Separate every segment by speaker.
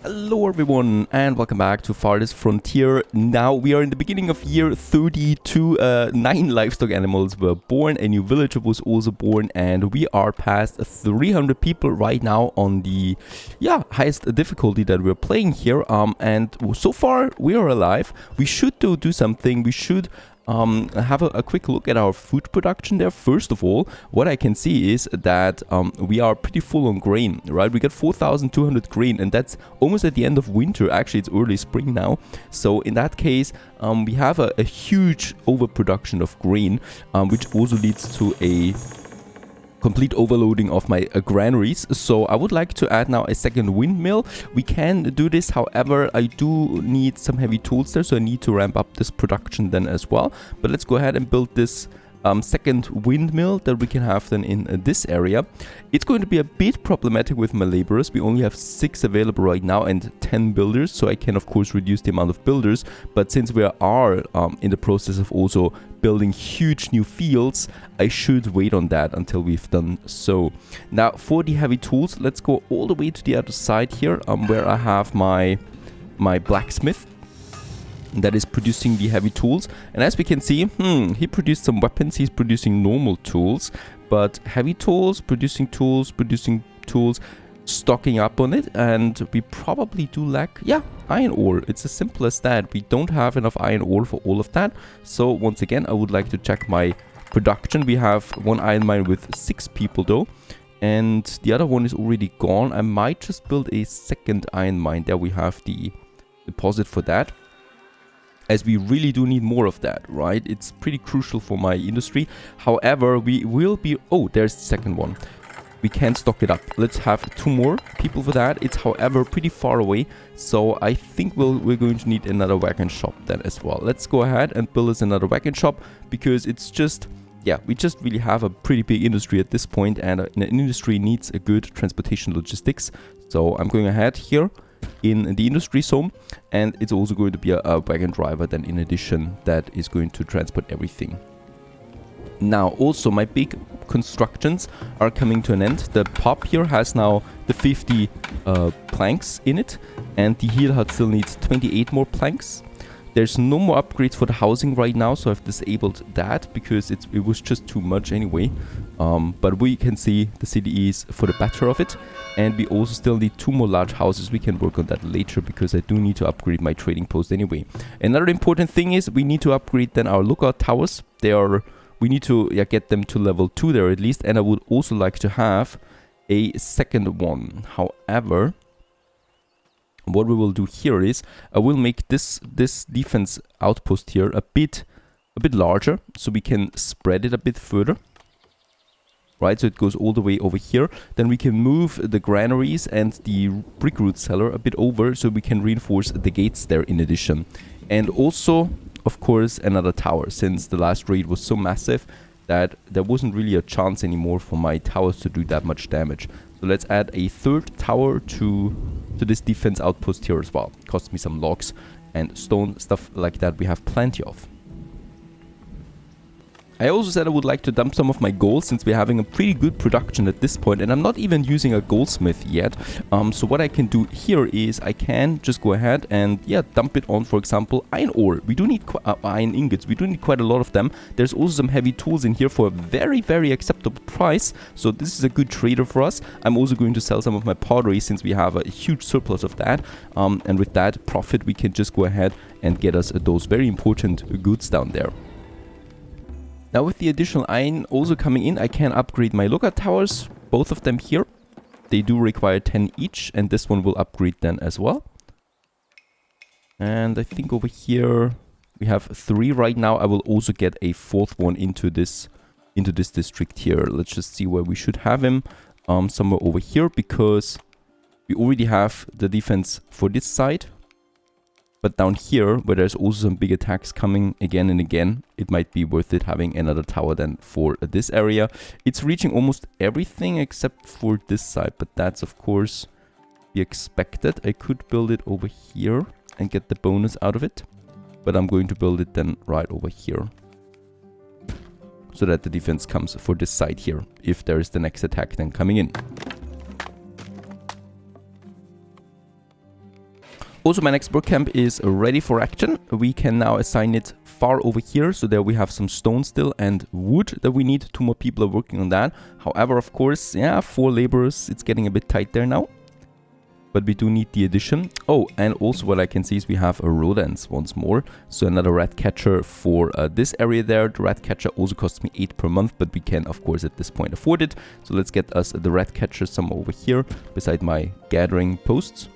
Speaker 1: Hello everyone and welcome back to Farthest Frontier. Now we are in the beginning of year 32. 9 livestock animals were born, a new villager was also born, and we are past 300 people right now on the highest difficulty that we're playing here. And so far we are alive. We should do something. We should have a quick look at our food production there. First of all, what I can see is that we are pretty full on grain, right? We got 4,200 grain, and that's almost at the end of winter. Actually, it's early spring now. So in that case, we have a huge overproduction of grain, which also leads to a complete overloading of my granaries. So I would like to add now a second windmill. We can do this, however, I do need some heavy tools there, so I need to ramp up this production then as well. But let's go ahead and build this second windmill that we can have then in this area. It's going to be a bit problematic with my laborers. We only have 6 available right now and 10 builders, so I can of course reduce the amount of builders. But since we are in the process of also building huge new fields, I should wait on that until we've done so. Now for the heavy tools, let's go all the way to the other side here, where I have my blacksmith that is producing the heavy tools. And as we can see, he produced some weapons. He's producing normal tools, but heavy tools, producing tools, stocking up on it. And we probably do lack iron ore. It's as simple as that. We don't have enough iron ore for all of that. So once again, I would like to check my production. We have one iron mine with 6 people though, and the other one is already gone. I might just build a second iron mine. There we have the deposit for that, as we really do need more of that, right? It's pretty crucial for my industry. However, we will be... Oh, there's the second one. We can stock it up. Let's have 2 more people for that. It's, however, pretty far away, so I think we're going to need another wagon shop then as well. Let's go ahead and build us another wagon shop, because it's just... we just really have a pretty big industry at this point, and an industry needs a good transportation logistics. So I'm going ahead here in the industry zone, and it's also going to be a wagon driver then in addition that is going to transport everything. Now also my big constructions are coming to an end. The pub here has now the 50 planks in it, and the heel hut still needs 28 more planks. There's no more upgrades for the housing right now, so I've disabled that because it was just too much anyway. But we can see the city is for the better of it, and we also still need 2 more large houses. We can work on that later because I do need to upgrade my trading post anyway. Another important thing is we need to upgrade then our lookout towers. We need to get them to level 2 there at least, and I would also like to have a second one. However, what we will do here is I will make this defense outpost here a bit larger, so we can spread it a bit further, right? So it goes all the way over here. Then we can move the granaries and the brick root cellar a bit over, so we can reinforce the gates there in addition. And also, of course, another tower, since the last raid was so massive that there wasn't really a chance anymore for my towers to do that much damage. So let's add a 3rd tower to this defense outpost here as well. Costs me some logs and stone, stuff like that we have plenty of. I also said I would like to dump some of my gold, since we're having a pretty good production at this point, and I'm not even using a goldsmith yet. So what I can do here is I can just go ahead and dump it on, for example, iron ore. We do need iron ingots. We do need quite a lot of them. There's also some heavy tools in here for a very, very acceptable price. So this is a good trader for us. I'm also going to sell some of my pottery, since we have a huge surplus of that. And with that profit, we can just go ahead and get us those very important goods down there. Now with the additional iron also coming in, I can upgrade my lookout towers, both of them here. They do require 10 each, and this one will upgrade then as well. And I think over here we have 3 right now. I will also get a 4th one into this district here. Let's just see where we should have him. Somewhere over here, because we already have the defense for this side. But down here, where there's also some big attacks coming again and again, it might be worth it having another tower then for this area. It's reaching almost everything except for this side, but that's of course be expected. I could build it over here and get the bonus out of it, but I'm going to build it then right over here, so that the defense comes for this side here, if there is the next attack then coming in. Also, my next work camp is ready for action. We can now assign it far over here. So there we have some stone still and wood that we need. 2 more people are working on that. However, of course, yeah, 4 laborers. It's getting a bit tight there now. But we do need the addition. Oh, and also what I can see is we have a rodents once more. So another rat catcher for this area there. The rat catcher also costs me 8 per month, but we can, of course, at this point afford it. So let's get us the rat catcher somewhere over here beside my gathering posts.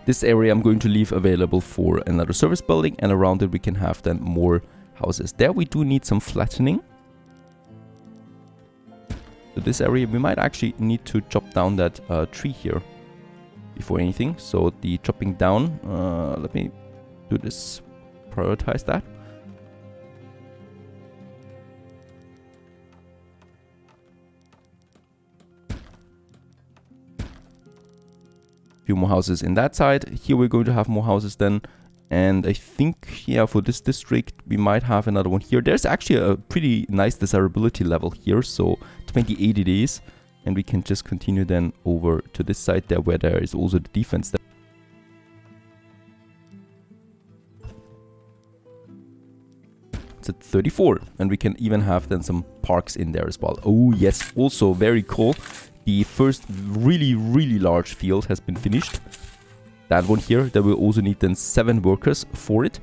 Speaker 1: This area I'm going to leave available for another service building, and around it we can have then more houses. There we do need some flattening. So this area we might actually need to chop down that tree here before anything. So the chopping down, let me do this, prioritize that. Few more houses in that side. Here we're going to have more houses then, and I think, yeah, for this district we might have another one here. There's actually a pretty nice desirability level here, so 28 it is, and we can just continue then over to this side there where there is also the defense there. It's at 34, and we can even have then some parks in there as well. Oh yes, also very cool. The first really large field has been finished. That one here, that will also need then 7 workers for it.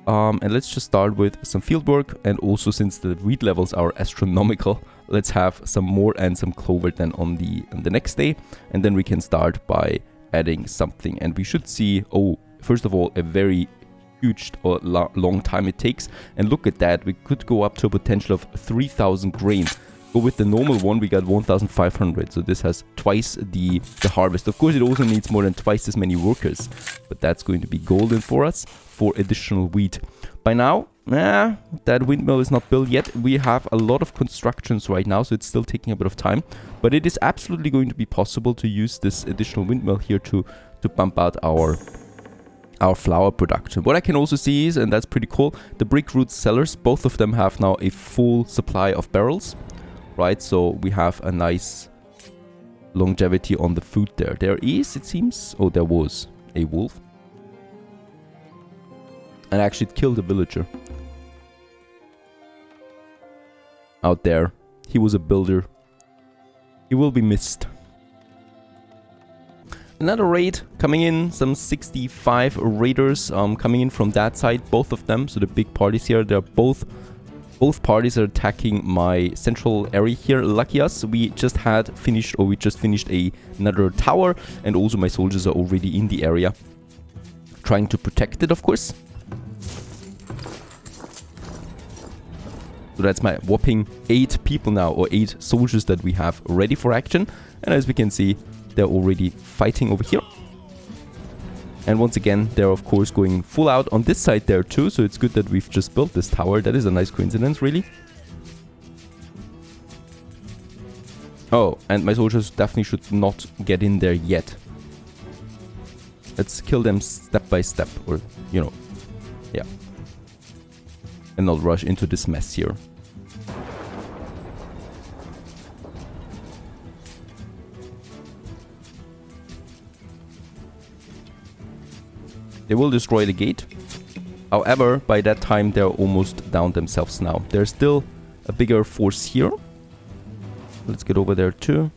Speaker 1: And let's just start with some field work. And also, since the wheat levels are astronomical, let's have some more and some clover then on the next day. And then we can start by adding something. And we should see, oh, first of all, a very huge or long time it takes. And look at that, we could go up to a potential of 3,000 grain. Go with the normal one, we got 1,500, so this has twice the harvest. Of course, it also needs more than twice as many workers, but that's going to be golden for us for additional wheat. By now, that windmill is not built yet. We have a lot of constructions right now, so it's still taking a bit of time, but it is absolutely going to be possible to use this additional windmill here to pump out our flour production. What I can also see is, and that's pretty cool, the brick root cellars, both of them have now a full supply of barrels. Right, so we have a nice longevity on the food there. There is, it seems, oh, there was a wolf. And actually it killed a villager. Out there. He was a builder. He will be missed. Another raid coming in, some 65 raiders coming in from that side, both of them. So the big parties here, they're both parties are attacking my central area here. Lucky us, we just finished another tower, and also my soldiers are already in the area, trying to protect it, of course. So that's my whopping 8 people now, or 8 soldiers that we have ready for action. And as we can see, they're already fighting over here. And once again, they're of course going full out on this side there too, so it's good that we've just built this tower. That is a nice coincidence, really. Oh, and my soldiers definitely should not get in there yet. Let's kill them step by step, or, you know, yeah. And not rush into this mess here. They will destroy the gate. However, by that time, they're almost down themselves now. There's still a bigger force here. Let's get over there too.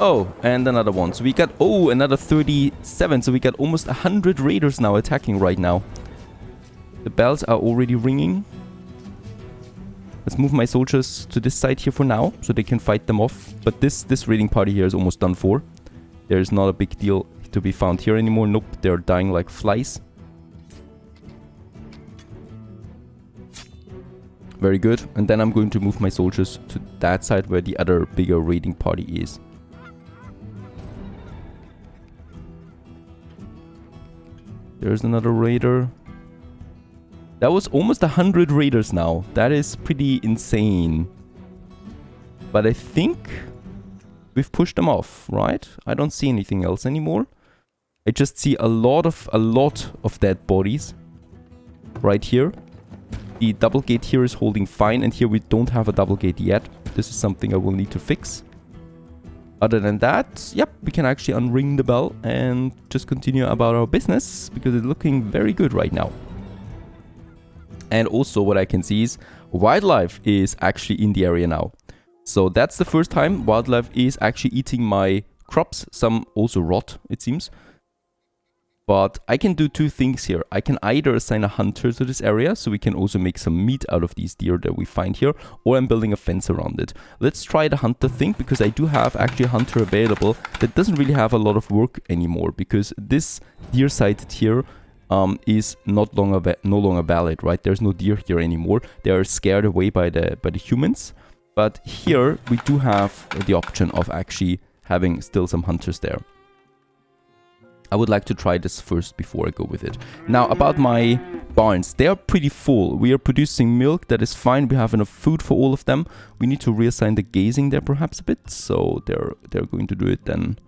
Speaker 1: Oh, and another one. So we got, oh, another 37. So we got almost 100 raiders now attacking right now. The bells are already ringing. Let's move my soldiers to this side here for now, so they can fight them off. But this raiding party here is almost done for. There's not a big deal to be found here anymore. Nope, they're dying like flies. Very good. And then I'm going to move my soldiers to that side where the other bigger raiding party is. There's another raider. That was almost 100 raiders now. That is pretty insane. But I think we've pushed them off, right? I don't see anything else anymore. I just see a lot of dead bodies right here. The double gate here is holding fine, and here we don't have a double gate yet. This is something I will need to fix. Other than that, yep, we can actually unring the bell and just continue about our business because it's looking very good right now. And also what I can see is wildlife is actually in the area now. So that's the first time wildlife is actually eating my crops. Some also rot, it seems. But I can do two things here. I can either assign a hunter to this area, so we can also make some meat out of these deer that we find here, or I'm building a fence around it. Let's try the hunter thing, because I do have actually a hunter available that doesn't really have a lot of work anymore, because this deer sighted here is no longer valid, right? There's no deer here anymore. They are scared away by the humans. But here we do have the option of actually having still some hunters there. I would like to try this first before I go with it. Now, about my barns. They are pretty full. We are producing milk. That is fine. We have enough food for all of them. We need to reassign the grazing there perhaps a bit. So they're going to do it then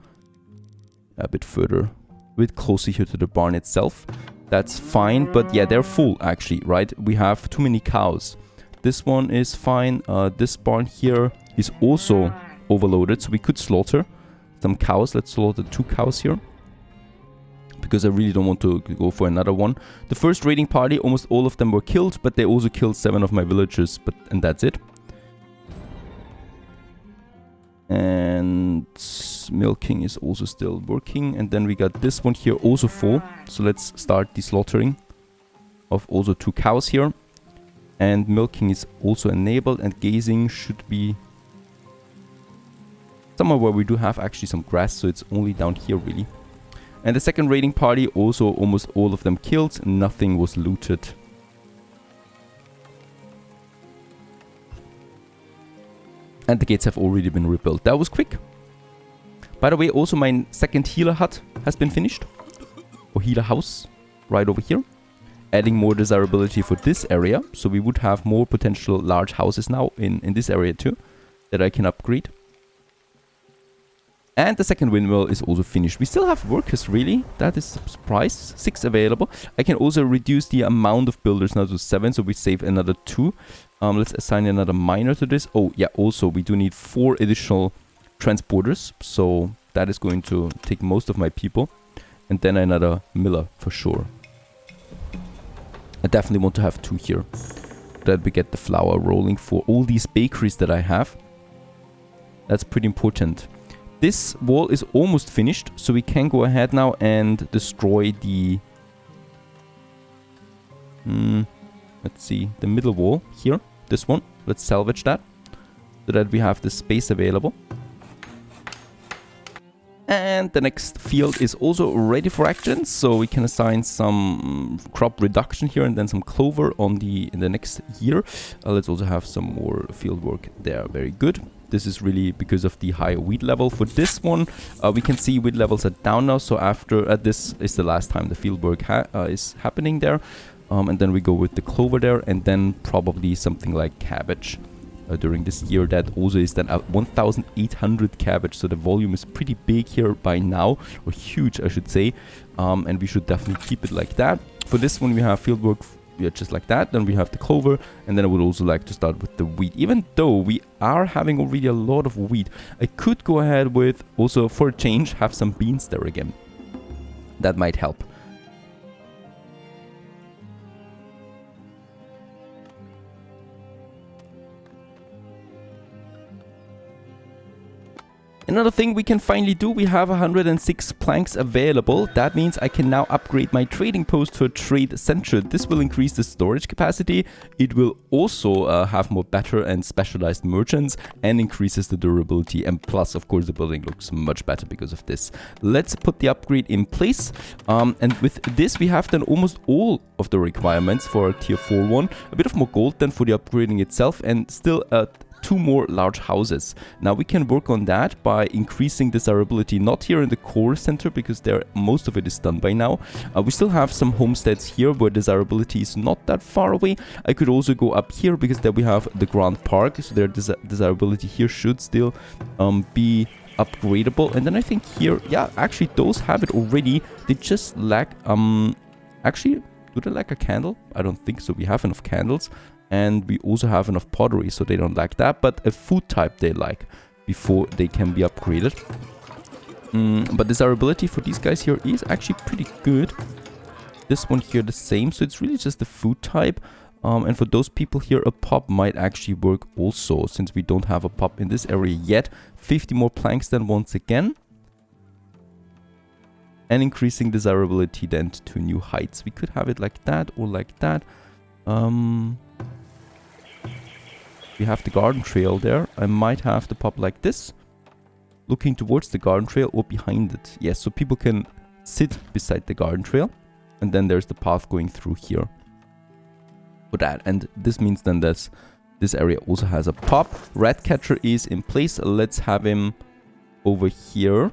Speaker 1: a bit further, a bit closer here to the barn itself. That's fine. But yeah, they're full actually, right? We have too many cows. This one is fine. This barn here is also overloaded. So we could slaughter some cows. Let's slaughter 2 cows here, because I really don't want to go for another one. The first raiding party, almost all of them were killed, but they also killed 7 of my villagers, and that's it. And milking is also still working. And then we got this one here also full. So let's start the slaughtering of also 2 cows here. And milking is also enabled, and grazing should be somewhere where we do have actually some grass, so it's only down here really. And the second raiding party, also almost all of them killed. Nothing was looted. And the gates have already been rebuilt. That was quick. By the way, also my second healer hut has been finished. Or healer house, right over here. Adding more desirability for this area. So we would have more potential large houses now in this area too, that I can upgrade. And the second windmill is also finished. We still have workers, really. That is a surprise. 6 available. I can also reduce the amount of builders now to 7, so we save another 2. Let's assign another miner to this. Oh, yeah, also we do need 4 additional transporters. So that is going to take most of my people. And then another miller for sure. I definitely want to have 2 here, that we get the flour rolling for all these bakeries that I have. That's pretty important. This wall is almost finished, so we can go ahead now and destroy the... let's see, the middle wall here. This one. Let's salvage that, so that we have the space available. And the next field is also ready for action, so we can assign some crop reduction here and then some clover on in the next year. Let's also have some more field work there. Very good. This is really because of the high wheat level. For this one, we can see wheat levels are down now. So after this is the last time the field work is happening there. And then we go with the clover there, and then probably something like cabbage during this year. That also is then 1,800 cabbage. So the volume is pretty big here by now, or huge I should say. And we should definitely keep it like that. For this one we have field work. Yeah, just like that. Then we have the clover, and then I would also like to start with the wheat. Even though we are having already a lot of wheat, I could go ahead with also, for a change, have some beans there again. That might help. Another thing we can finally do, we have 106 planks available. That means I can now upgrade my trading post to a trade center. This will increase the storage capacity. It will also have more better and specialized merchants, and increases the durability. And plus, of course, the building looks much better because of this. Let's put the upgrade in place. And with this, we have done almost all of the requirements for tier 4 one. A bit of more gold then for the upgrading itself, and still 2 more large houses. Now we can work on that by increasing desirability, not here in the core center, because there most of it is done by now. We still have some homesteads here where desirability is not that far away. I could also go up here, because there we have the Grand Park, so their desirability here should still be upgradable. And then I think here, yeah, actually those have it already. They just lack, actually, do they lack a candle? I don't think so. We have enough candles. And we also have enough pottery, so they don't like that. But a food type they like. before they can be upgraded. But desirability for these guys here is actually pretty good. This one here the same, so it's really just the food type. And for those people here, a pub might actually work also, since we don't have a pub in this area yet. 50 more planks then once again. And increasing desirability then to new heights. We could have it like that or like that. We have the garden trail there. I might have the pub like this, looking towards the garden trail or behind it. Yes, so people can sit beside the garden trail. And then there's the path going through here. For that. And this means then that this area also has a pub. Ratcatcher is in place. Let's have him over here.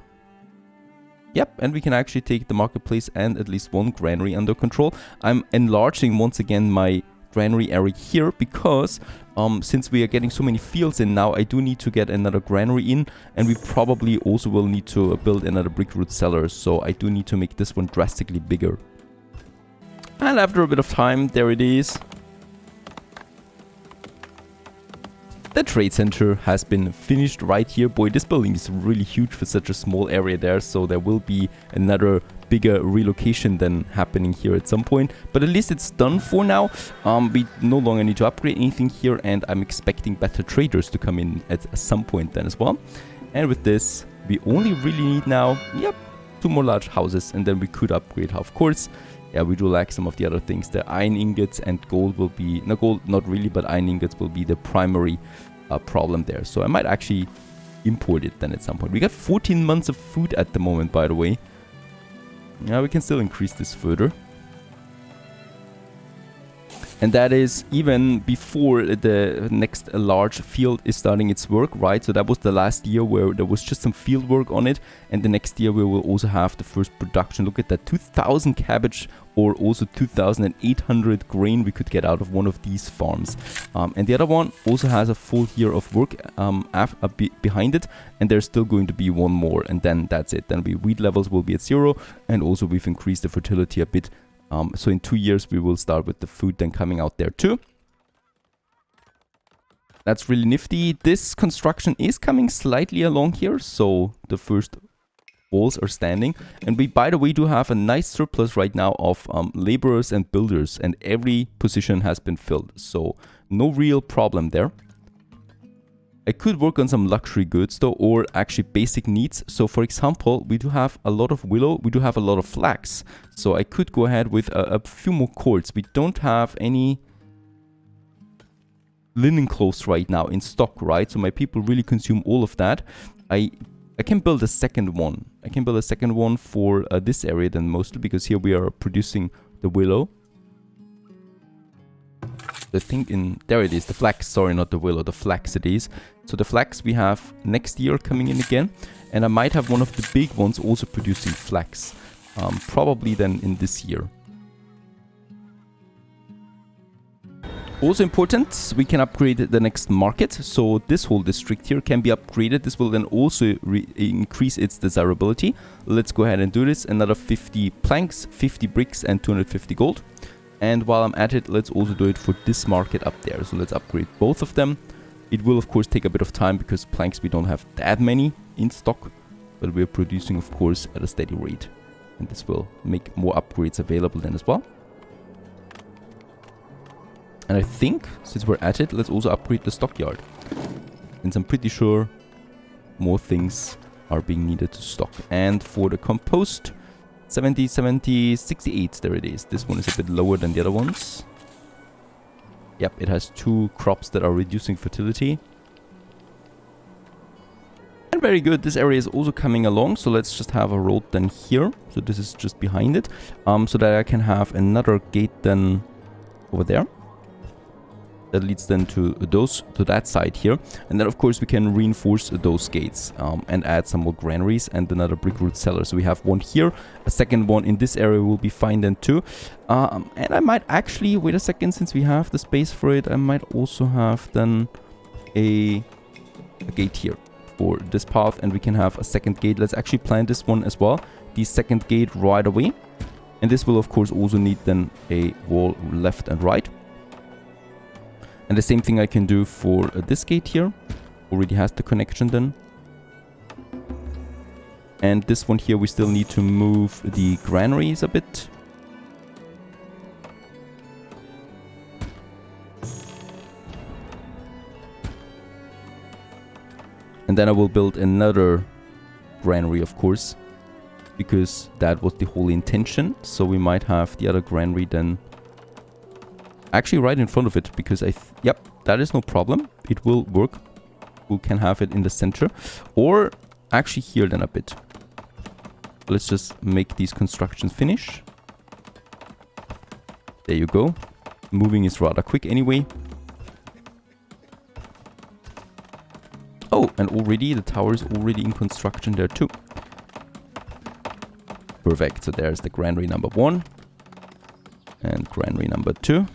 Speaker 1: Yep, and we can actually take the marketplace and at least one granary under control. I'm enlarging once again my granary area here because since we are getting so many fields in now, I do need to get another granary in, and we probably also will need to build another brick root cellar, so I do need to make this one drastically bigger. And after a bit of time, there it is. The trade center has been finished right here. Boy, this building is really huge for such a small area there, so there will be another bigger relocation then happening here at some point. But at least it's done for now. We no longer need to upgrade anything here, and I'm expecting better traders to come in at some point then as well. And with this, we only really need now, yep, 2 more large houses, and then we could upgrade, of course. Yeah, we do lack some of the other things. The iron ingots and gold will be... No, gold, not really, but iron ingots will be the primary problem there. So I might actually import it then at some point. We got 14 months of food at the moment, by the way. Yeah, we can still increase this further. And that is even before the next large field is starting its work, right? So that was the last year where there was just some field work on it. And the next year we will also have the first production. Look at that, 2,000 cabbage or also 2,800 grain we could get out of one of these farms. And the other one also has a full year of work behind it. And there's still going to be one more. And then that's it. Then wheat levels will be at 0. And also we've increased the fertility a bit. So in 2 years, we will start with the food then coming out there too. That's really nifty. This construction is coming slightly along here. So the first walls are standing. And we, by the way, do have a nice surplus right now of laborers and builders. And every position has been filled. So no real problem there. I could work on some luxury goods though, or actually basic needs. So for example, we do have a lot of willow, we do have a lot of flax. So I could go ahead with a few more cords. We don't have any linen clothes right now in stock, right? So my people really consume all of that. I can build a second one. I can build a second one for this area then mostly, because here we are producing the willow. I think there it is, the flax, sorry, not the willow, the flax it is. So the flax we have next year coming in again, and I might have one of the big ones also producing flax, probably then in this year. Also important, we can upgrade the next market, so this whole district here can be upgraded. This will then also increase its desirability. Let's go ahead and do this. Another 50 planks, 50 bricks and 250 gold. And while I'm at it, let's also do it for this market up there. So let's upgrade both of them. It will of course take a bit of time because planks we don't have that many in stock, but we're producing of course at a steady rate. And this will make more upgrades available then as well. And I think, since we're at it, let's also upgrade the stockyard. Since I'm pretty sure more things are being needed to stock. And for the compost, 70, 70, 68, there it is. This one is a bit lower than the other ones. Yep, it has 2 crops that are reducing fertility. And very good, this area is also coming along, so let's just have a road then here. So this is just behind it, so that I can have another gate then over there. That leads then to that side here. And then of course we can reinforce those gates and add some more granaries and another brick root cellar. So we have one here, a second one in this area will be fine then too. And I might actually, wait a second, since we have the space for it, I might also have then a gate here for this path, and we can have a second gate. Let's actually plan this one as well, the second gate right away. And this will of course also need then a wall left and right. And the same thing I can do for this gate here. Already has the connection then. And this one here, we still need to move the granaries a bit. And then I will build another granary, of course, because that was the whole intention. So we might have the other granary then actually right in front of it, because yep, that is no problem. It will work. We can have it in the center, or actually here then a bit. Let's just make these constructions finish. There you go. Moving is rather quick anyway. Oh, and already the tower is already in construction there too. Perfect. So there's the granary number 1 and granary number 2.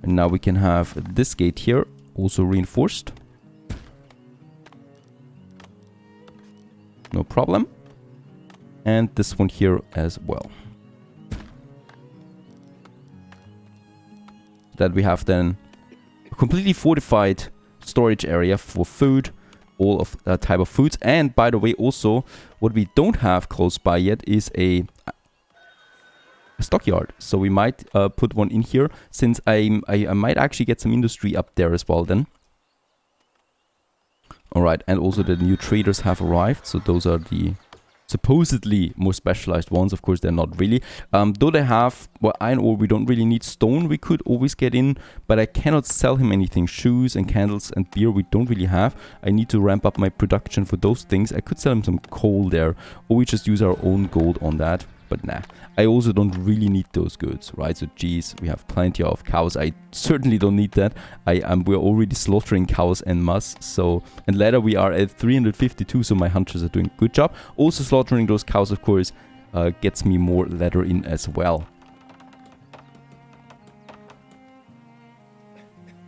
Speaker 1: And now we can have this gate here also reinforced. No problem. And this one here as well. That we have then a completely fortified storage area for food, all of that type of foods. And by the way, also what we don't have close by yet is a stockyard. So we might put one in here, since I might actually get some industry up there as well then. Alright, and also the new traders have arrived. So those are the supposedly more specialized ones. Of course, they're not really. Though they have, well, iron ore, we don't really need stone. We could always get in, but I cannot sell him anything. Shoes and candles and beer we don't really have. I need to ramp up my production for those things. I could sell him some coal there, or we just use our own gold on that. But nah, I also don't really need those goods, right? So geez, we have plenty of cows. I certainly don't need that. We're already slaughtering cows en masse. So, and leather we are at 352, so my hunters are doing a good job. Also slaughtering those cows, of course, gets me more leather in as well.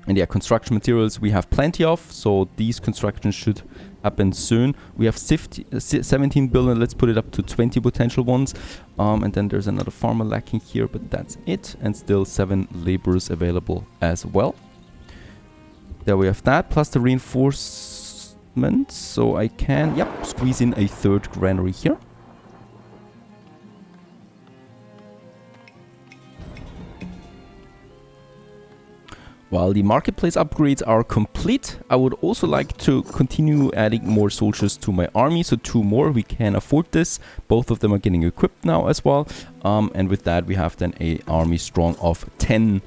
Speaker 1: And yeah, construction materials we have plenty of, so these constructions should happen soon. We have 17 billion, let's put it up to 20 potential ones. And then there's another farmer lacking here, but that's it. And still 7 laborers available as well. There we have that, plus the reinforcement. So I can, yep, squeeze in a 3rd granary here. While the marketplace upgrades are complete, I would also like to continue adding more soldiers to my army. So 2 more, we can afford this. Both of them are getting equipped now as well. And with that, we have then a army strong of 10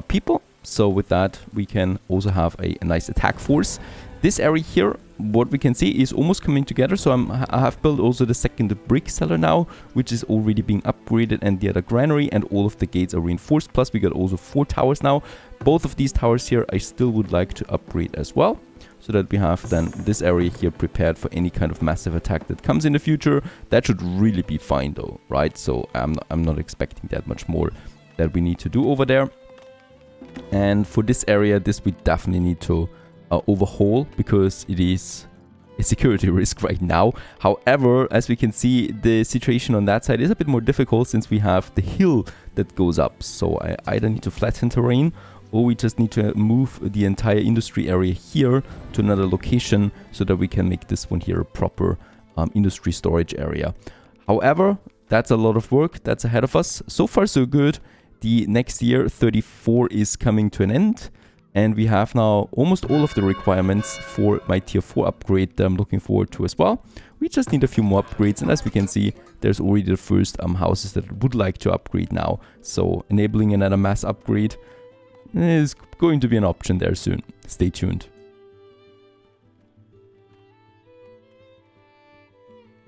Speaker 1: people. So with that, we can also have a nice attack force. This area here, what we can see is almost coming together. So I have built also the 2nd brick cellar now, which is already being upgraded, and the other granary, and all of the gates are reinforced. Plus we got also 4 towers now. Both of these towers here I still would like to upgrade as well, so that we have then this area here prepared for any kind of massive attack that comes in the future. That should really be fine though, right? So I'm not expecting that much more that we need to do over there. And for this area, this we definitely need to overhaul, because it is a security risk right now. However, as we can see, the situation on that side is a bit more difficult, since we have the hill that goes up. So I either need to flatten terrain, or we just need to move the entire industry area here to another location, so that we can make this one here a proper industry storage area. However, that's a lot of work that's ahead of us. So far so good. The next year 34 is coming to an end. And we have now almost all of the requirements for my tier 4 upgrade that I'm looking forward to as well. We just need a few more upgrades, and as we can see, there's already the first houses that I would like to upgrade now. So enabling another mass upgrade is going to be an option there soon. Stay tuned.